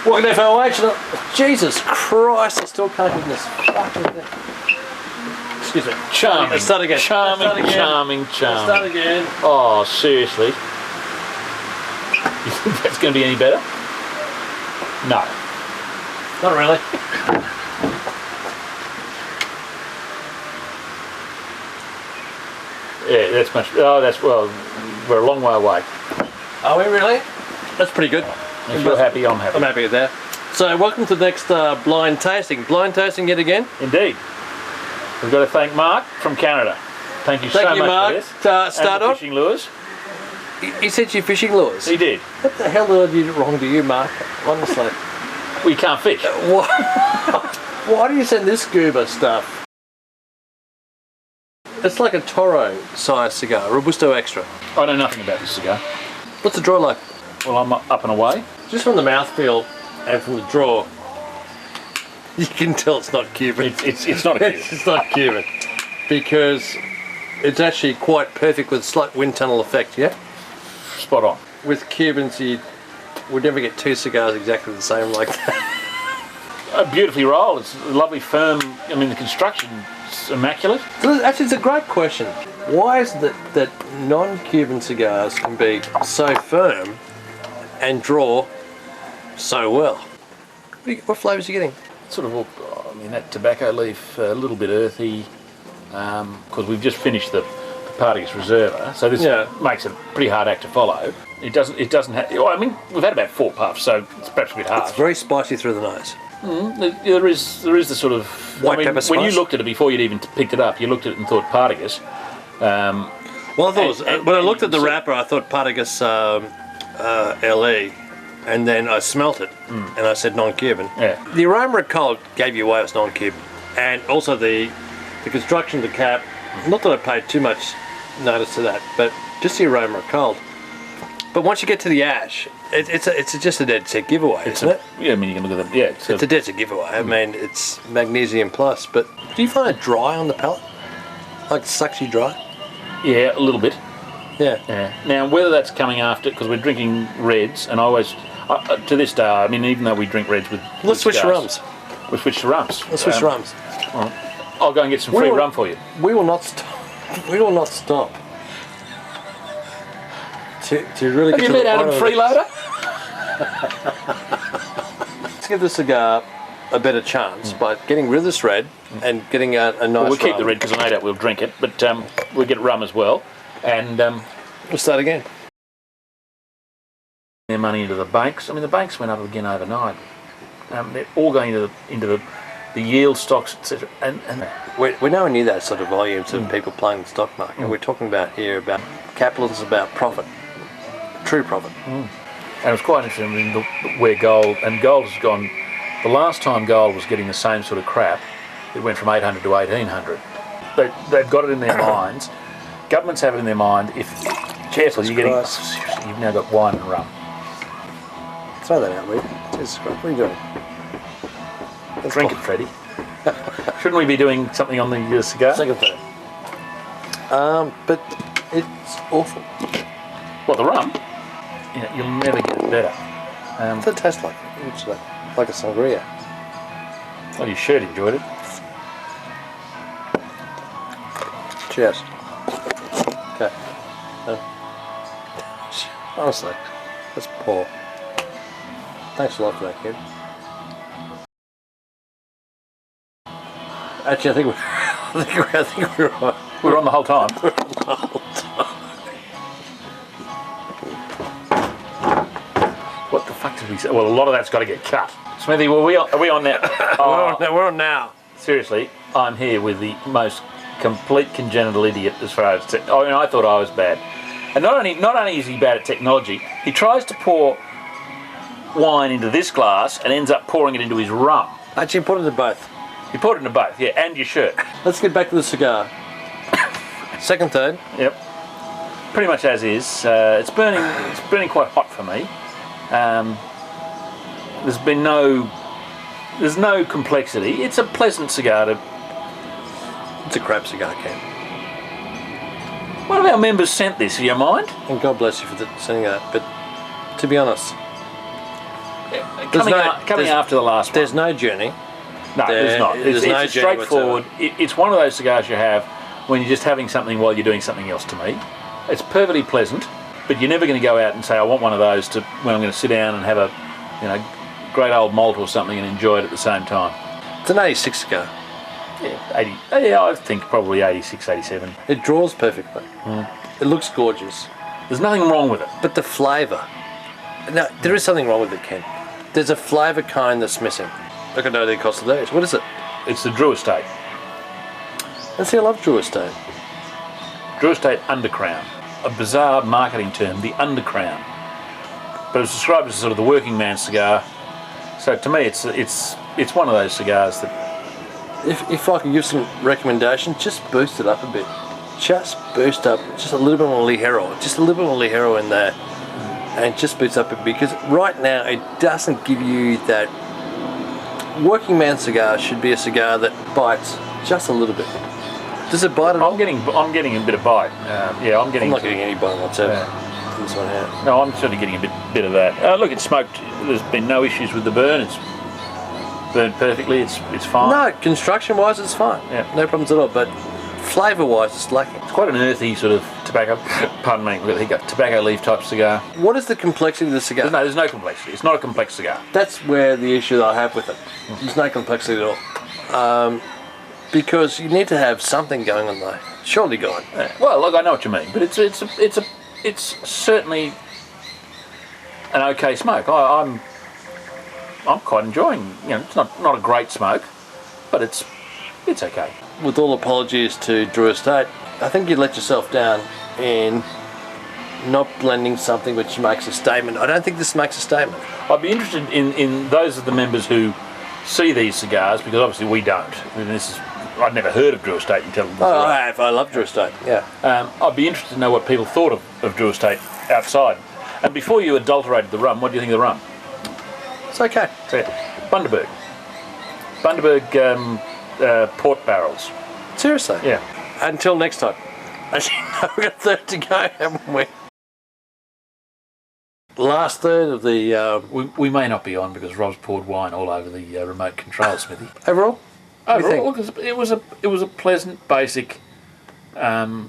Welcome to FOH. Jesus Christ, I still can't get this fucking thing. Excuse me. Charming. Let's start again. Charming. Let's start again. Oh, seriously? You think that's going to be any better? No. Not really. Yeah, that's much. Oh, that's, well, we're a long way away. Are we really? That's pretty good. If you're happy, I'm happy. I'm happy with that. So, welcome to the next blind tasting. Blind tasting yet again. Indeed. We've got to thank Mark from Canada. Thank you so much Mark. for this. Start and off. fishing lures. He said you're fishing lures. He did. What the hell did I do wrong to you, Mark? Honestly. We can't fish. Why do you send this scuba stuff? It's like a Toro size cigar, Robusto Extra. I know nothing about this cigar. What's the draw like? Well, I'm up and away. Just from the mouthfeel and from the draw, you can tell it's not Cuban. It's not a Cuban. It's not Cuban. Because it's actually quite perfect with slight wind tunnel effect, yeah? Spot on. With Cubans, you would never get two cigars exactly the same like that. Beautifully rolled. It's lovely, firm. I mean, the construction's immaculate. So actually, it's a great question. Why is it that non-Cuban cigars can be so firm and draw so well? What flavours are you getting? Sort of, I mean, that tobacco leaf, a little bit earthy, because we've just finished the Party's Reserva, so this makes it a pretty hard act to follow. It doesn't have, I mean, we've had about 4 puffs, so it's perhaps a bit hard. It's very spicy through the nose. There is the sort of white pepper spice. When you looked at it before you'd even picked it up, you looked at it and thought Partagas. Well, I thought when I looked at the wrapper, I thought Partagas LE, and then I smelt it, and I said non-Cuban. Yeah. The aroma at cold gave you away as non-Cuban, and also the construction of the cap. Not that I paid too much notice to that, but just the aroma at cold. But once you get to the ash, it's just a dead set giveaway, isn't it? Yeah, I mean, you can look at them. Yeah, it's a dead set giveaway. I mean, it's magnesium plus. But do you find it dry on the palate? Like sucks you dry? Yeah, a little bit. Yeah. Now, whether that's coming after, because we're drinking reds, and I always, to this day, I mean, even though we drink reds with let's switch to rums. We'll switch to rums. Let's switch to rums. All right. I'll go and get some free rum for you. We will not stop. We will not stop. To really Have you met Adam Freeloader? Let's give the cigar a better chance by getting rid of this red and getting a nice Well, we'll keep rum. the red because I no doubt we'll drink it, but we'll get rum as well. And we'll start again. Their money into the banks. I mean, the banks went up again overnight. They're all going into the yield stocks, etc. And we're nowhere near that sort of volumes of people playing the stock market. We're talking about here about capitalism, about profit, true profit. And it was quite interesting where gold has gone. The last time gold was getting the same sort of crap, it went from 800 to 1800. They've got it in their minds. Governments have it in their mind. If careful, you've now got wine and rum. Throw that out, will you? Jesus Christ, what are you doing? Drink it, Freddie. Shouldn't we be doing something on the cigar? Second third. But it's awful. What, the rum? You'll never get it better. What's it taste like? What's that? Like a sangria. Well, you should enjoyed it. Cheers. Okay. Honestly, that's poor. Thanks a lot for that, kid. Actually, I think we're on. We're on the whole time. We're on the whole time. What the fuck did we say? Well, a lot of that's got to get cut. Smithy, are we on now? Oh. We're on now. Seriously, I'm here with the most complete congenital idiot as far as I thought I was bad. And not only is he bad at technology, he tries to pour wine into this glass and ends up pouring it into his rum. Actually, put it in both. You poured it into both, yeah, and your shirt. Let's get back to the cigar. Second, third. Yep. Pretty much as is. It's burning quite hot for me. There's no complexity. It's a pleasant cigar to. It's a crap cigar, Ken. One of our members sent this, do you mind? And God bless you for sending that. But to be honest, Coming after the last one. There's no journey. No, there's not. There's no It's journey straightforward. It's one of those cigars you have when you're just having something while you're doing something else, to me. It's perfectly pleasant, but you're never going to go out and say, I want one of those when I'm going to sit down and have a great old malt or something and enjoy it at the same time. It's an 86 cigar. Yeah, 80. Yeah, I think probably 86, 87. It draws perfectly. It looks gorgeous. There's nothing wrong with it. But the flavour. No, there is something wrong with it, Ken. There's a flavour kind that's missing. Look at the cost of those. What is it? It's the Drew Estate. And see, I love Drew Estate. Drew Estate Undercrown. A bizarre marketing term, the Undercrown. But it's described as sort of the working man's cigar. So to me, it's one of those cigars that... If I could give some recommendations, just boost it up a bit. Just boost up, just a little bit more Ligero. Just a little bit more Ligero in there. And just boost up a bit, because right now it doesn't give you that... Working man cigar should be a cigar that bites just a little bit. Does it bite at all? I'm getting a bit of bite. I'm not getting any bite whatsoever. This one here. No, I'm certainly getting a bit of that. Look, it's smoked. There's been no issues with the burn. It's burned perfectly. It's fine. No, construction-wise, it's fine. Yeah. No problems at all. But flavour-wise, it's lacking. It's quite an earthy sort of tobacco. Pardon me. We've got tobacco leaf type cigar. What is the complexity of the cigar? There's no complexity. It's not a complex cigar. That's where the issue that I have with it. There's no complexity at all. Because you need to have something going on there. Surely going. Well, look, I know what you mean, but it's certainly an okay smoke. I'm quite enjoying. It's not a great smoke, but it's okay. With all apologies to Drew Estate, I think you let yourself down in not blending something which makes a statement. I don't think this makes a statement. I'd be interested in those of the members who see these cigars, because obviously we don't. I'd never heard of Drew Estate until this. Oh, I have. I love Drew Estate. Yeah. I'd be interested to know what people thought of Drew Estate outside. And before you adulterated the rum, what do you think of the rum? It's okay. Bundaberg port barrels. Seriously? Yeah. Until next time. Actually, no, we've got a third to go, haven't we? Last third of the... We may not be on because Rob's poured wine all over the remote control, Smithy. Overall? Overall, it was a pleasant, basic,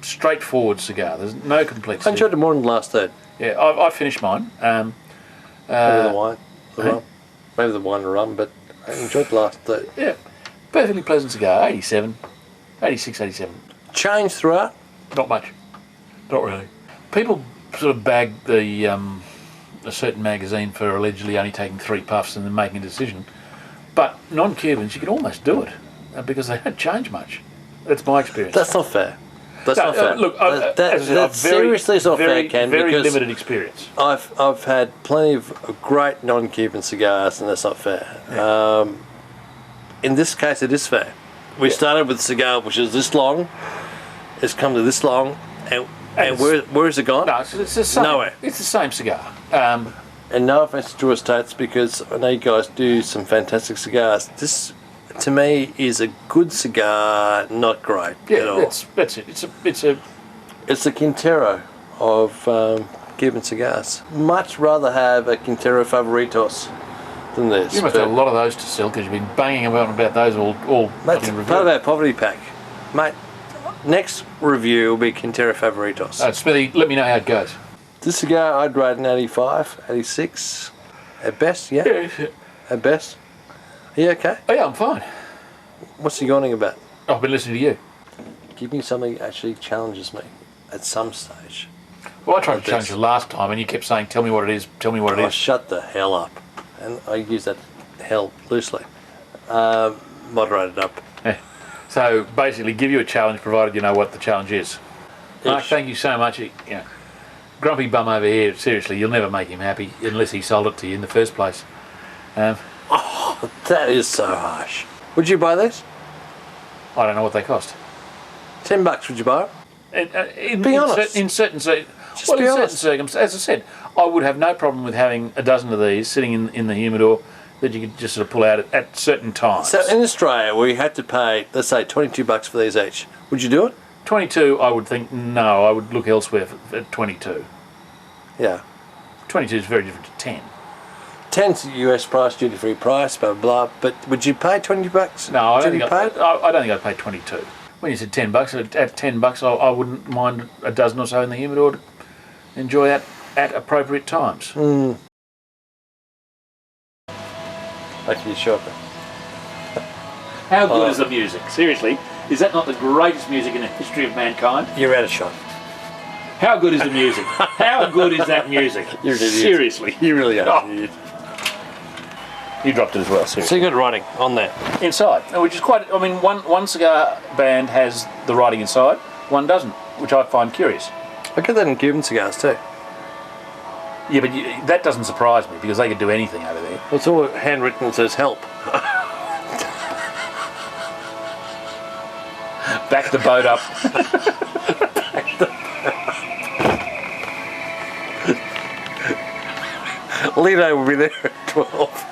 straightforward cigar. There's no complexity. I enjoyed it more than the last third. Yeah, I finished mine. Maybe the wine, rum. Maybe the wine and rum, but I enjoyed the last third. Yeah, perfectly pleasant cigar. 87, 86, 87. Changed throughout? Not much. Not really. People sort of bag a certain magazine for allegedly only taking 3 puffs and then making a decision. But non-Cubans, you can almost do it because they don't change much. That's my experience. That's not fair. That's not fair. Look, that's seriously not fair, Ken. Very limited experience. I've had plenty of great non-Cuban cigars, and that's not fair. Yeah. In this case, it is fair. We started with a cigar which is this long. It's come to this long, and where is it gone? No, it's the same. Nowhere. It's the same cigar. And no offense to Drew Estates, because I know you guys do some fantastic cigars. This, to me, is a good cigar, not great at all. That's it. It's the Quintero of Cuban cigars. Much rather have a Quintero Favoritos than this. You must have a lot of those to sell because you've been banging about those all. That's part of our poverty pack, mate. Next review will be Quintero Favoritos. Smithy, let me know how it goes. This cigar I'd rate an 85, 86 at best, yeah? Yeah. At best. Are you okay? Oh yeah, I'm fine. What's he yawning about? I've been listening to you. Give me something that actually challenges me at some stage. Well, I tried to challenge you last time and you kept saying, tell me what it is, tell me what it is. Shut the hell up. And I use that hell loosely. Moderate it up. Yeah. So basically give you a challenge provided you know what the challenge is. Mark, thank you so much. Grumpy bum over here, seriously, you'll never make him happy unless he sold it to you in the first place. That is so harsh. Would you buy these? I don't know what they cost. $10 would you buy them? Be honest. In certain circumstances, as I said, I would have no problem with having a dozen of these sitting in the humidor that you could just sort of pull out at certain times. So in Australia, we had to pay, let's say, $22 for these each. Would you do it? 22, I would think, no, I would look elsewhere at 22. Yeah. 22 is very different to 10. 10's US price, duty free price, blah blah. But would you pay $20? No, I don't duty think paid? I don't think I'd pay 22. When you said $10, at $10, I wouldn't mind a dozen or so in the humidor to enjoy that at appropriate times. Like your shopper. How good is the music? Seriously, is that not the greatest music in the history of mankind? You're out of shot. How good is the music? How good is that music? You're an idiot. Seriously. You really are. Oh. An idiot. You dropped it as well, seriously. So you got writing on there. Inside, which is quite, I mean, one cigar band has the writing inside, one doesn't, which I find curious. I get that in Cuban cigars too. Yeah, but that doesn't surprise me because they could do anything over there. It's all handwritten and says help. Back the boat up. Lido will be there at 12.